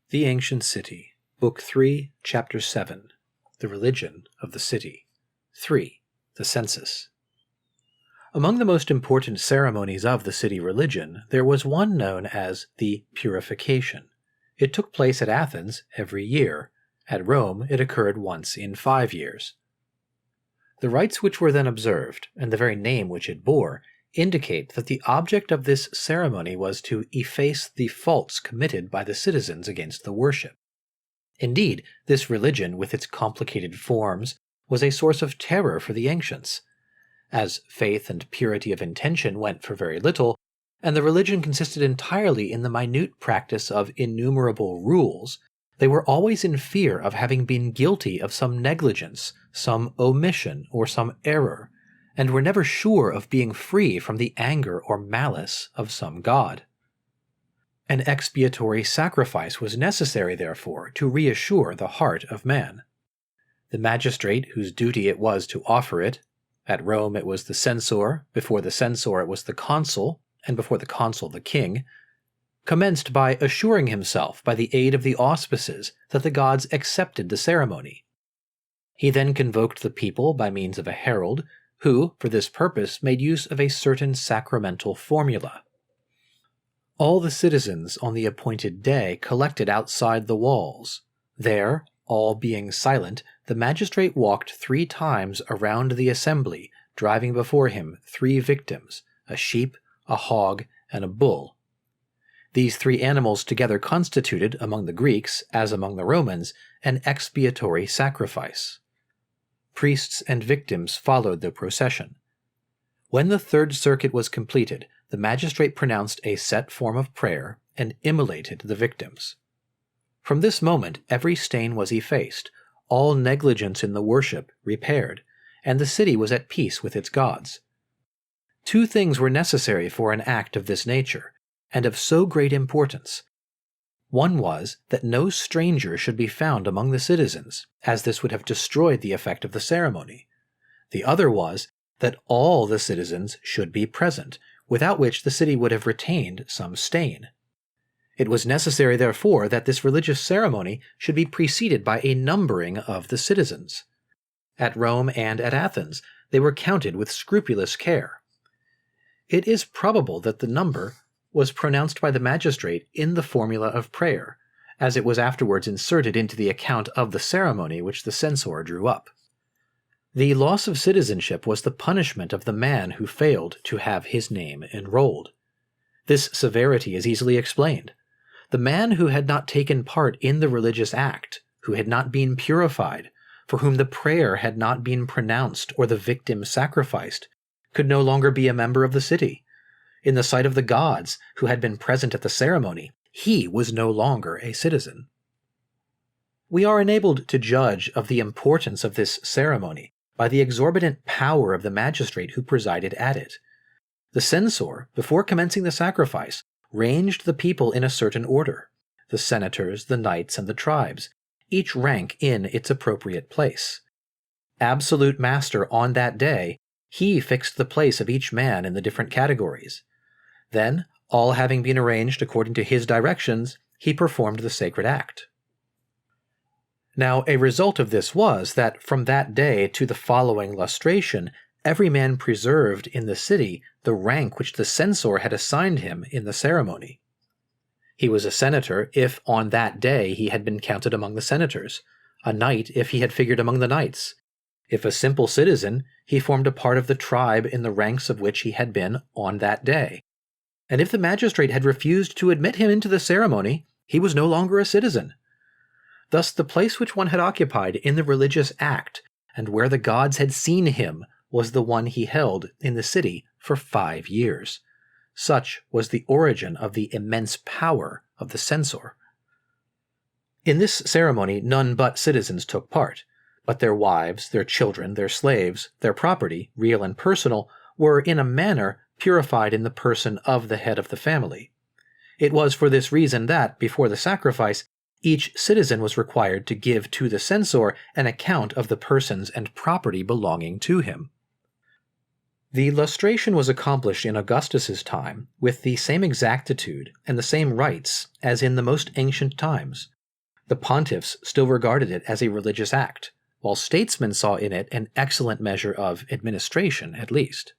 The Ancient City, Book 3, Chapter 7, The Religion of the City. 3. The Census. Among the most important ceremonies of the city religion, there was one known as the Purification. It took place at Athens every year. At Rome, it occurred once in 5 years. The rites which were then observed, and the very name which it bore, indicate that the object of this ceremony was to efface the faults committed by the citizens against the worship. Indeed, this religion, with its complicated forms, was a source of terror for the ancients. As faith and purity of intention went for very little, and the religion consisted entirely in the minute practice of innumerable rules, they were always in fear of having been guilty of some negligence, some omission, or some error, and were never sure of being free from the anger or malice of some god. An expiatory sacrifice was necessary, therefore, to reassure the heart of man. The magistrate whose duty it was to offer it — at Rome it was the censor, before the censor it was the consul, and before the consul the king — commenced by assuring himself by the aid of the auspices that the gods accepted the ceremony. He then convoked the people by means of a herald, who, for this purpose, made use of a certain sacramental formula. All the citizens on the appointed day collected outside the walls. There, all being silent, the magistrate walked 3 times around the assembly, driving before him 3 victims, a sheep, a hog, and a bull. These 3 animals together constituted, among the Greeks, as among the Romans, an expiatory sacrifice. Priests and victims followed the procession. When the 3rd circuit was completed, the magistrate pronounced a set form of prayer and immolated the victims. From this moment every stain was effaced, all negligence in the worship repaired, and the city was at peace with its gods. 2 things were necessary for an act of this nature, and of so great importance. One was that no stranger should be found among the citizens, as this would have destroyed the effect of the ceremony. The other was that all the citizens should be present, without which the city would have retained some stain. It was necessary, therefore, that this religious ceremony should be preceded by a numbering of the citizens. At Rome and at Athens, they were counted with scrupulous care. It is probable that the number was pronounced by the magistrate in the formula of prayer, as it was afterwards inserted into the account of the ceremony which the censor drew up. The loss of citizenship was the punishment of the man who failed to have his name enrolled. This severity is easily explained. The man who had not taken part in the religious act, who had not been purified, for whom the prayer had not been pronounced or the victim sacrificed, could no longer be a member of the city. In the sight of the gods who had been present at the ceremony, he was no longer a citizen. We are enabled to judge of the importance of this ceremony by the exorbitant power of the magistrate who presided at it. The censor, before commencing the sacrifice, ranged the people in a certain order: the senators, the knights, and the tribes, each rank in its appropriate place. Absolute master on that day, he fixed the place of each man in the different categories. Then, all having been arranged according to his directions, he performed the sacred act. Now, a result of this was that from that day to the following lustration, every man preserved in the city the rank which the censor had assigned him in the ceremony. He was a senator if on that day he had been counted among the senators, a knight if he had figured among the knights. If a simple citizen, he formed a part of the tribe in the ranks of which he had been on that day. And if the magistrate had refused to admit him into the ceremony, he was no longer a citizen. Thus the place which one had occupied in the religious act, and where the gods had seen him, was the one he held in the city for 5 years. Such was the origin of the immense power of the censor. In this ceremony none but citizens took part, but their wives, their children, their slaves, their property, real and personal, were in a manner purified in the person of the head of the family. It was for this reason that, before the sacrifice, each citizen was required to give to the censor an account of the persons and property belonging to him. The lustration was accomplished in Augustus's time with the same exactitude and the same rites as in the most ancient times. The pontiffs still regarded it as a religious act, while statesmen saw in it an excellent measure of administration, at least.